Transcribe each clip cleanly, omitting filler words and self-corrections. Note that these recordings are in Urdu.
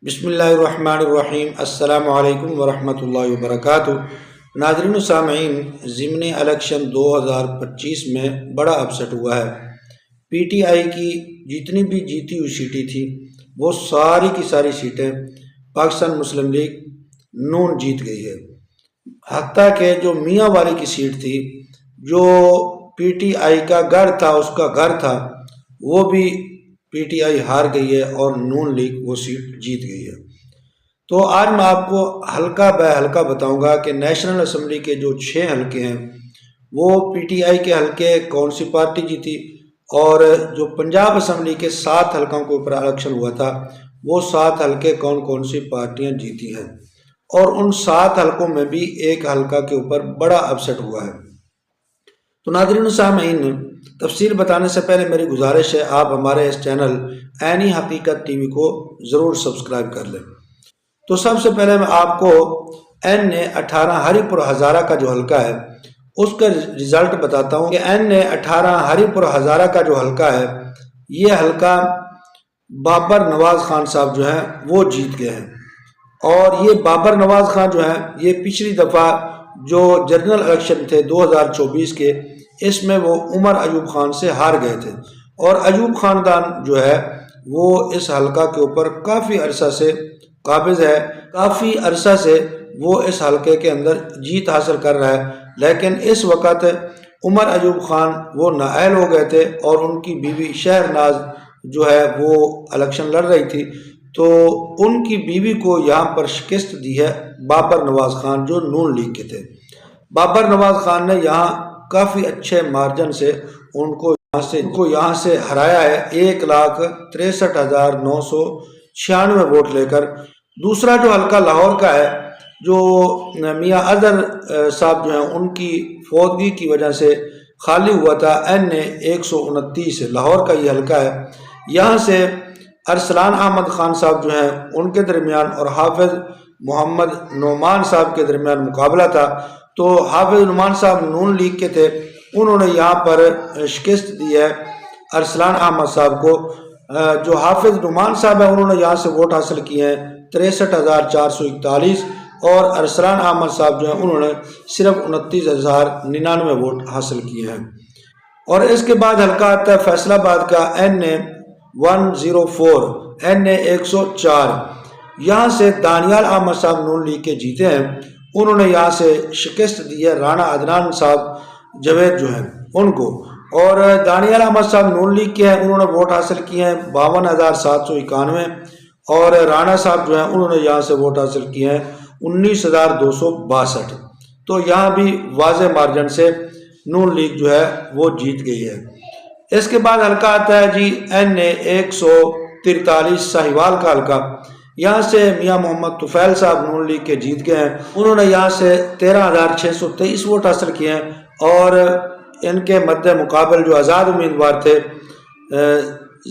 بسم اللہ الرحمن الرحیم۔ السلام علیکم ورحمۃ اللہ وبرکاتہ۔ ناظرین و سامعین، ضمن الیکشن 2025 میں بڑا اپسٹ ہوا ہے۔ پی ٹی آئی کی جتنی بھی جیتی ہوئی سیٹیں تھیں وہ ساری کی ساری سیٹیں پاکستان مسلم لیگ نون جیت گئی ہے۔ حتیٰ کہ جو میاں والی کی سیٹ تھی، جو پی ٹی آئی کا گڑھ تھا، اس کا گھر تھا، وہ بھی پی ٹی آئی ہار گئی ہے اور نون لیگ وہ سیٹ جیت گئی ہے۔ تو آج میں آپ کو حلقہ بہ حلقہ بتاؤں گا کہ نیشنل اسمبلی کے جو 6 حلقے ہیں وہ پی ٹی آئی کے حلقے کون سی پارٹی جیتی، اور جو پنجاب اسمبلی کے 7 حلقوں کے اوپر الیکشن ہوا تھا وہ 7 حلقے کون کون سی پارٹیاں جیتی ہیں، اور ان 7 حلقوں میں بھی ایک حلقہ کے اوپر بڑا اپسٹ ہوا ہے۔ تو ناظرین و سامعین، تفصیل بتانے سے پہلے میری گزارش ہے آپ ہمارے اس چینل عینی حقیقت ٹی وی کو ضرور سبسکرائب کر لیں۔ تو سب سے پہلے میں آپ کو N18 ہری پور ہزارہ کا جو حلقہ ہے اس کا رزلٹ بتاتا ہوں کہ N18 ہری پور ہزارہ کا جو حلقہ ہے، یہ حلقہ بابر نواز خان صاحب جو ہیں وہ جیت گئے ہیں۔ اور یہ بابر نواز خان جو ہیں یہ پچھلی دفعہ جو جنرل الیکشن تھے 2024 کے، اس میں وہ عمر ایوب خان سے ہار گئے تھے، اور ایوب خاندان جو ہے وہ اس حلقہ کے اوپر کافی عرصہ سے قابض ہے، کافی عرصہ سے وہ اس حلقے کے اندر جیت حاصل کر رہا ہے۔ لیکن اس وقت عمر ایوب خان وہ نااہل ہو گئے تھے اور ان کی بیوی شہرناز جو ہے وہ الیکشن لڑ رہی تھی، تو ان کی بیوی کو یہاں پر شکست دی ہے بابر نواز خان جو نون لیگ کے تھے۔ بابر نواز خان نے یہاں کافی اچھے مارجن سے ان کو یہاں سے ہرایا ہے، 1,63,996 ووٹ لے کر۔ دوسرا جو حلقہ لاہور کا ہے، جو میاں اظہر صاحب جو ہیں ان کی فوتگی کی وجہ سے خالی ہوا تھا، N129 لاہور کا یہ حلقہ ہے۔ یہاں سے ارسلان احمد خان صاحب جو ہیں ان کے درمیان اور حافظ محمد نعمان صاحب کے درمیان مقابلہ تھا، تو حافظ نعمان صاحب نون لیگ کے تھے، انہوں نے یہاں پر شکست دی ہے ارسلان احمد صاحب کو۔ جو حافظ نعمان صاحب ہیں انہوں نے یہاں سے ووٹ حاصل کیے ہیں 63,441، اور ارسلان احمد صاحب جو ہیں انہوں نے صرف 29,099 ووٹ حاصل کیے ہیں۔ اور اس کے بعد حلقہ آتا ہے فیصل آباد کا N104 N104۔ یہاں سے دانیال احمد صاحب نون لیگ کے جیتے ہیں، انہوں نے یہاں سے شکست دی ہے رانا عدنان صاحب جوید جو ہیں ان کو، اور دانیال احمد صاحب نون لیگ کے ہیں، انہوں نے ووٹ حاصل کیے ہیں 52,791، اور رانا صاحب جو ہیں انہوں نے یہاں سے ووٹ حاصل کیے ہیں 19,262۔ تو یہاں بھی واضح مارجن سے نون لیگ جو ہے وہ جیت گئی ہے۔ اس کے بعد حلقہ آتا ہے جی N143 ساہیوال کا حلقہ۔ یہاں سے میاں محمد طفیل صاحب نون لیگ کے جیت گئے ہیں، انہوں نے یہاں سے 13,623 ووٹ حاصل کیے ہیں، اور ان کے مد مقابل جو آزاد امیدوار تھے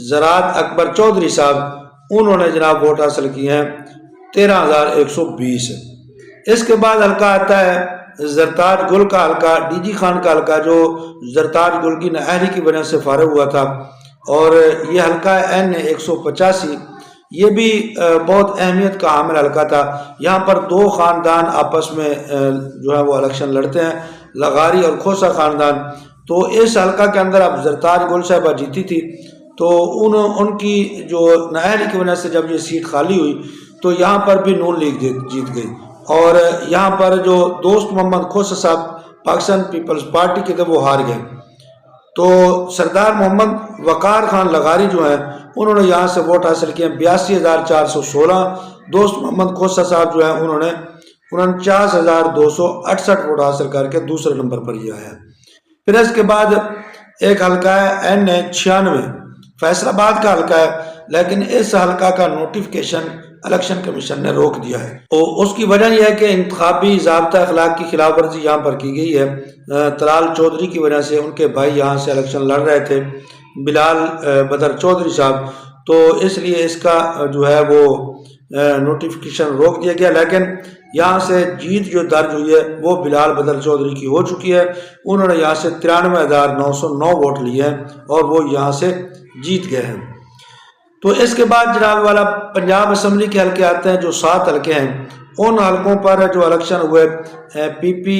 زراعت اکبر چودھری صاحب، انہوں نے جناب ووٹ حاصل کیے ہیں 13,120۔ اس کے بعد حلقہ آتا ہے زرتاج گل کا حلقہ، ڈی جی خان کا حلقہ، جو زرتاج گل کی نااہلی کی وجہ سے فارغ ہوا تھا، اور یہ حلقہ N185۔ یہ بھی بہت اہمیت کا حامل حلقہ تھا۔ یہاں پر 2 خاندان آپس میں جو ہے وہ الیکشن لڑتے ہیں، لغاری اور کھوسا خاندان۔ تو اس حلقہ کے اندر اب زرتاج گل صاحبہ جیتی تھی، تو ان کی جو نااہلی کی وجہ سے جب یہ سیٹ خالی ہوئی تو یہاں پر بھی نون لیگ جیت گئی، اور یہاں پر جو دوست محمد کھوسا صاحب پاکستان پیپلز پارٹی کے تھے وہ ہار گئے۔ تو سردار محمد وقار خان لغاری جو ہیں انہوں نے یہاں سے ووٹ حاصل کیے 82,416۔ دوست محمد کھوسا صاحب جو ہیں انہوں نے 49,268 ووٹ حاصل کر کے دوسرے نمبر پر یہ آیا۔ پھر اس کے بعد ایک حلقہ ہے N96 فیصل آباد کا حلقہ ہے، لیکن اس حلقہ کا نوٹیفکیشن الیکشن کمیشن نے روک دیا ہے، تو اس کی وجہ یہ ہے کہ انتخابی ضابطہ اخلاق کی خلاف ورزی یہاں پر کی گئی ہے طلال چودھری کی وجہ سے۔ ان کے بھائی یہاں سے الیکشن لڑ رہے تھے، بلال بدر چودھری صاحب، تو اس لیے اس کا جو ہے وہ نوٹیفکیشن روک دیا گیا۔ لیکن یہاں سے جیت جو درج ہوئی ہے وہ بلال بدر چودھری کی ہو چکی ہے، انہوں نے یہاں سے 93,909 ووٹ لیے ہیں اور وہ یہاں سے جیت گئے ہیں۔ تو اس کے بعد جناب والا پنجاب اسمبلی کے حلقے آتے ہیں جو 7 حلقے ہیں. ان حلقوں پر جو الیکشن ہوئے پی پی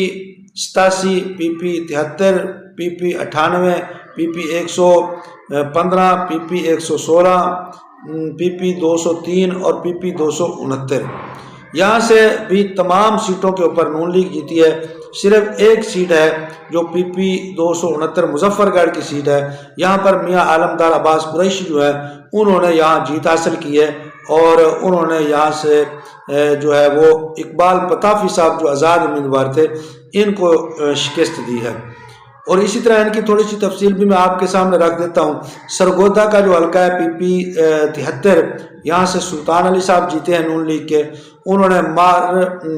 87, پی پی 73, پی پی 98, پی پی 115, پی پی 116, پی پی 203 اور پی پی 269. یہاں سے بھی تمام سیٹوں کے اوپر نون لیگ جیتی ہے. صرف ایک سیٹ ہے جو پی پی 269 مظفر گڑھ کی سیٹ ہے. یہاں پر میاں عالمدار عباس قریشی جو ہے انہوں نے یہاں جیت حاصل کی ہے اور انہوں نے یہاں سے جو ہے وہ اقبال پتافی صاحب جو آزاد امیدوار تھے ان کو شکست دی ہے. اور اسی طرح ان کی تھوڑی سی تفصیل بھی میں آپ کے سامنے رکھ دیتا ہوں. سرگودا کا جو حلقہ ہے پی پی 73, یہاں سے سلطان علی صاحب جیتے ہیں نون لیگ کے. انہوں نے مار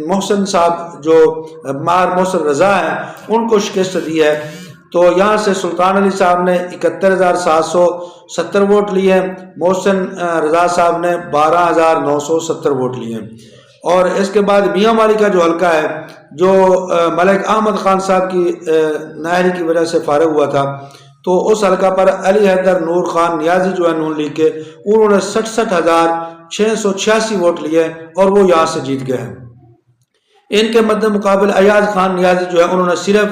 محسن صاحب جو مار محسن رضا ہیں ان کو شکست دی ہے. تو یہاں سے سلطان علی صاحب نے 71,770 ووٹ لیے ہیں, محسن رضا صاحب نے 12,970 ووٹ لیے ہیں. اور اس کے بعد میاں والی کا جو حلقہ ہے جو ملک احمد خان صاحب کی نااہلی کی وجہ سے فارغ ہوا تھا, تو اس حلقہ پر علی حیدر نور خان نیازی جو ہے نون لیگ کے, انہوں نے 66,686 ووٹ لیے اور وہ یہاں سے جیت گئے ہیں. ان کے مد مقابل ایاز خان نیازی جو ہے انہوں نے صرف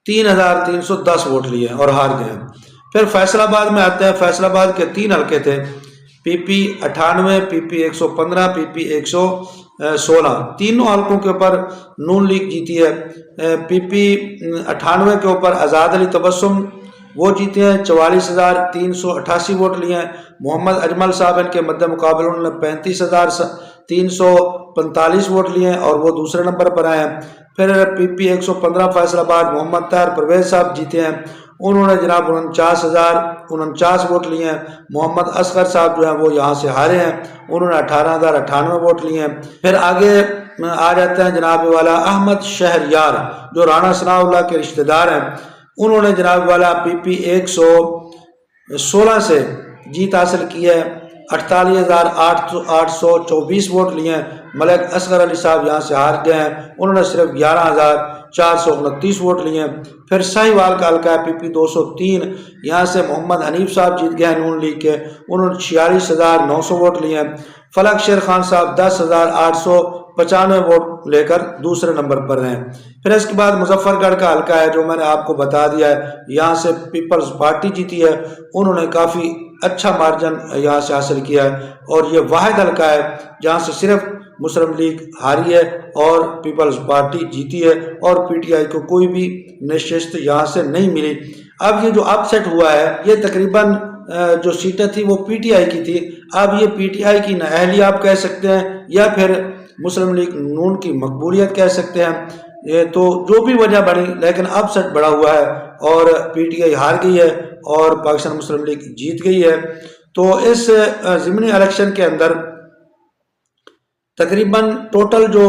3,310 ووٹ لیے اور ہار گئے ہیں. پھر فیصل آباد میں آتے ہیں. فیصل آباد کے 3 حلقے تھے, پی پی 98, پی پی 115, پی پی 116. تینوں حلقوں کے اوپر نون لیگ جیتی ہے. پی پی 98 کے اوپر آزاد علی تبسم وہ جیتے ہیں, 44,388 ووٹ لیے ہیں. محمد اجمل صاحب ان کے مد مقابل انہوں نے 35,345 ووٹ لیے ہیں اور وہ دوسرے نمبر پر آئے ہیں. پھر پی پی 115 فیصل آباد محمد طاہر پرویز صاحب جیتے ہیں, انہوں نے جناب 49,049 ووٹ لیے ہیں. محمد اصغر صاحب جو ہیں وہ یہاں سے ہارے ہیں, انہوں نے 18,098 ووٹ لیے ہیں. پھر آگے آ جاتے ہیں جناب والا احمد شہریار جو رانا ثناء اللہ کے رشتہ دار ہیں. انہوں نے جناب والا پی پی 116 سے جیت حاصل کی ہے, 48,824 ووٹ لیے ہیں. ملک اصغر علی صاحب یہاں سے ہار گئے ہیں, انہوں نے صرف 11,429 ووٹ لیے ہیں. پھر ساہیوال کا حلقہ ہے پی پی 203, یہاں سے محمد حنیف صاحب جیت گئے ہیں نون لیگ کے, انہوں نے 46,900 ووٹ لیے ہیں. فلک شیر خان صاحب 10,895 ووٹ لے کر دوسرے نمبر پر ہیں. پھر اس کے بعد مظفر گڑھ کا حلقہ ہے جو میں نے آپ کو بتا دیا ہے, یہاں سے پیپلز پارٹی جیتی ہے, انہوں نے کافی اچھا مارجن یہاں سے حاصل کیا ہے اور یہ واحد حلقہ ہے جہاں سے صرف مسلم لیگ ہاری ہے اور پیپلز پارٹی جیتی ہے اور پی ٹی آئی کو کوئی بھی نشست یہاں سے نہیں ملی. اب یہ جو اپ سیٹ ہوا ہے یہ تقریباً جو سیٹیں تھی وہ پی ٹی آئی کی تھی, اب یہ پی ٹی آئی کی نااہلی آپ کہہ سکتے ہیں یا پھر مسلم لیگ نون کی مقبولیت کہہ سکتے ہیں. یہ تو جو بھی وجہ بڑی لیکن اپ سیٹ بڑا ہوا ہے اور پی ٹی آئی ہار گئی ہے اور پاکستان مسلم لیگ جیت گئی ہے. تو اس ضمنی الیکشن کے اندر تقریباً ٹوٹل جو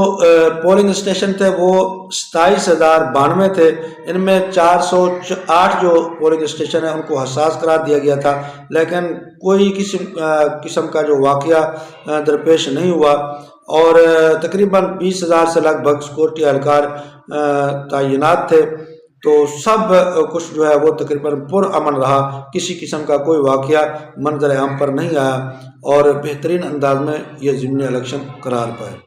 پولنگ اسٹیشن تھے وہ 27,092 تھے. ان میں 408 جو پولنگ اسٹیشن ہیں ان کو حساس قرار دیا گیا تھا, لیکن کوئی قسم کا جو واقعہ درپیش نہیں ہوا اور تقریباً 20,000 سے لگ بھگ سیکورٹی اہلکار تعینات تھے. تو سب کچھ جو ہے وہ تقریباً پر امن رہا, کسی قسم کا کوئی واقعہ منظر عام پر نہیں آیا اور بہترین انداز میں یہ ضمنی الیکشن قرار پائے.